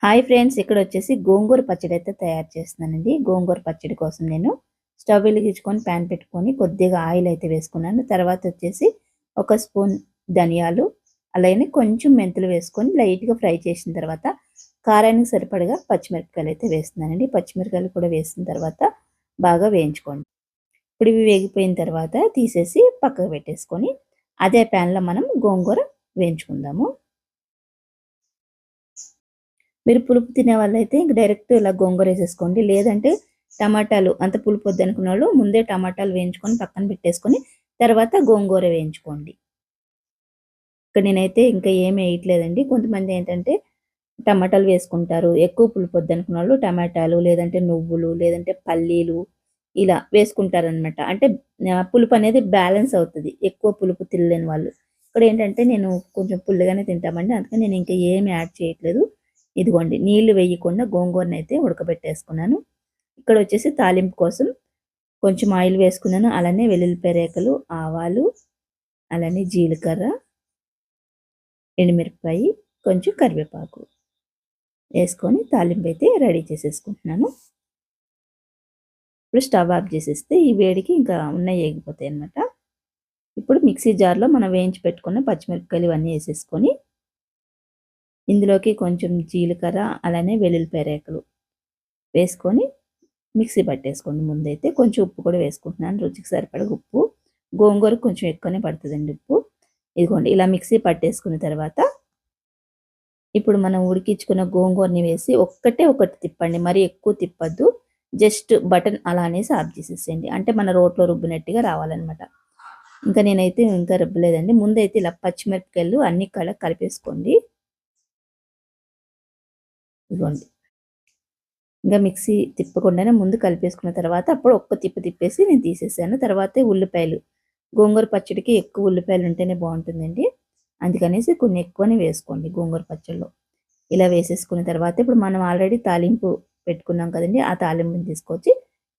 Hi friends, ఇక్కడ వచ్చేసి గోంగూర పచ్చడి అయితే తయారు చేస్తున్నానండి. గోంగూర పచ్చడి కోసం నేను స్టవ్ వెలిగించుకొని ప్యాన్ పెట్టుకొని కొద్దిగా ఆయిల్ అయితే వేసుకున్నాను. తర్వాత వచ్చేసి ఒక స్పూన్ ధనియాలు, అలాగే కొంచెం మెంతులు వేసుకొని లైట్గా ఫ్రై చేసిన తర్వాత కారానికి సరిపడగా పచ్చిమిరపకాయలు అయితే వేస్తున్నానండి. పచ్చిమిరపకాయలు కూడా వేసిన తర్వాత బాగా వేయించుకోండి. ఇప్పుడు ఇవి వేగిపోయిన తర్వాత తీసేసి పక్కకు పెట్టేసుకొని అదే ప్యాన్లో మనం గోంగూర వేయించుకుందాము. మీరు పులుపు తినే వాళ్ళైతే ఇంక డైరెక్ట్ ఇలా గోంగూర వేసేసుకోండి. లేదంటే టమాటాలు అంత పులుపు వద్దనుకున్న వాళ్ళు ముందే టమాటాలు వేయించుకొని పక్కన పెట్టేసుకొని తర్వాత గోంగూర వేయించుకోండి. ఇక్కడ నేనైతే ఇంకా ఏమి వేయట్లేదండి. కొంతమంది ఏంటంటే టమాటాలు వేసుకుంటారు. ఎక్కువ పులుపు వద్దనుకున్న వాళ్ళు టమాటాలు, లేదంటే నువ్వులు, లేదంటే పల్లీలు ఇలా వేసుకుంటారనమాట. అంటే పులుపు అనేది బ్యాలెన్స్ అవుతది. ఎక్కువ పులుపు తినలేని వాళ్ళు. ఇక్కడ ఏంటంటే నేను కొంచెం పుల్లగానే తింటామండి. అందుకని నేను ఇంకా ఏమి యాడ్ చేయట్లేదు. ఇదిగోండి నీళ్లు వేయకుండా గోంగూరనైతే ఉడకబెట్టేసుకున్నాను. ఇక్కడ వచ్చేసి తాలింపు కోసం కొంచెం ఆయిల్ వేసుకున్నాను. అలానే వెల్లుల్లిపాయ రేఖలు, ఆవాలు, అలానే జీలకర్ర, ఎండుమిరపకాయ, కొంచెం కరివేపాకు వేసుకొని తాలింపు అయితే రెడీ చేసేసుకుంటున్నాను. ఇప్పుడు స్టవ్ ఆఫ్ చేసేస్తే ఈ వేడికి ఇంకా ఉన్నాయి వేగిపోతాయి అన్నమాట. ఇప్పుడు మిక్సీ జార్లో మనం వేయించి పెట్టుకున్న పచ్చిమిరపకాయలు ఇవన్నీ వేసేసుకొని ఇందులోకి కొంచెం జీలకర్ర, అలానే వెల్లుల్లిపాయ రేఖలు వేసుకొని మిక్సీ పట్టేసుకోండి. ముందైతే కొంచెం ఉప్పు కూడా వేసుకుంటున్నాను, రుచికి సరిపడా ఉప్పు. గోంగూరకు కొంచెం ఎక్కువనే పడుతుందండి ఉప్పు. ఇదిగోండి ఇలా మిక్సీ పట్టేసుకున్న తర్వాత ఇప్పుడు మనం ఉడికించుకున్న గోంగూరని వేసి ఒకటి తిప్పండి, మరి ఎక్కువ తిప్పద్దు. జస్ట్ బటన్ అలా అనేసి ఆఫ్ చేసేసేయండి. అంటే మన రోట్లో రుబ్బినట్టుగా రావాలన్నమాట. ఇంకా నేనైతే ఇంకా రుబ్బలేదండి. ముందైతే ఇలా పచ్చిమిరపకాయలు అన్ని కలిపేసుకోండి. ఇదిగోండి ఇంకా మిక్సీ తిప్పకుండానే ముందు కలిపేసుకున్న తర్వాత అప్పుడు ఒక్క తిప్పేసి నేను తీసేసాను. తర్వాతే ఉల్లిపాయలు, గోంగూర పచ్చడికి ఎక్కువ ఉల్లిపాయలు ఉంటేనే బాగుంటుందండి. అందుకనేసి కొన్ని ఎక్కువనే వేసుకోండి గోంగూర పచ్చడిలో. ఇలా వేసేసుకున్న తర్వాత ఇప్పుడు మనం ఆల్రెడీ తాలింపు పెట్టుకున్నాం కదండి, ఆ తాలింపుని తీసుకొచ్చి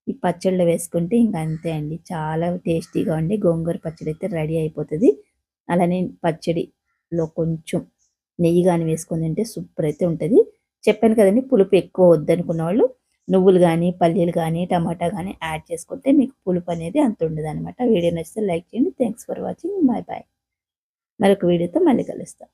ఈ పచ్చడిలో వేసుకుంటే ఇంకా అంతే అండి. చాలా టేస్టీగా ఉండి గోంగూర పచ్చడి అయితే రెడీ అయిపోతుంది. అలానే పచ్చడిలో కొంచెం నెయ్యి కానీ వేసుకొని తింటే సూపర్ అయితే ఉంటుంది. చెప్పాను కదండి, పులుపు ఎక్కువ వద్దనుకున్న వాళ్ళు నువ్వులు కానీ, పల్లీలు కానీ, టమాటా కానీ యాడ్ చేసుకుంటే మీకు పులుపు అనేది అంత ఉండదనమాట. వీడియో నచ్చితే లైక్ చేయండి. Thanks for watching. Bye bye. మరొక వీడియోతో మళ్ళీ కలుస్తాను.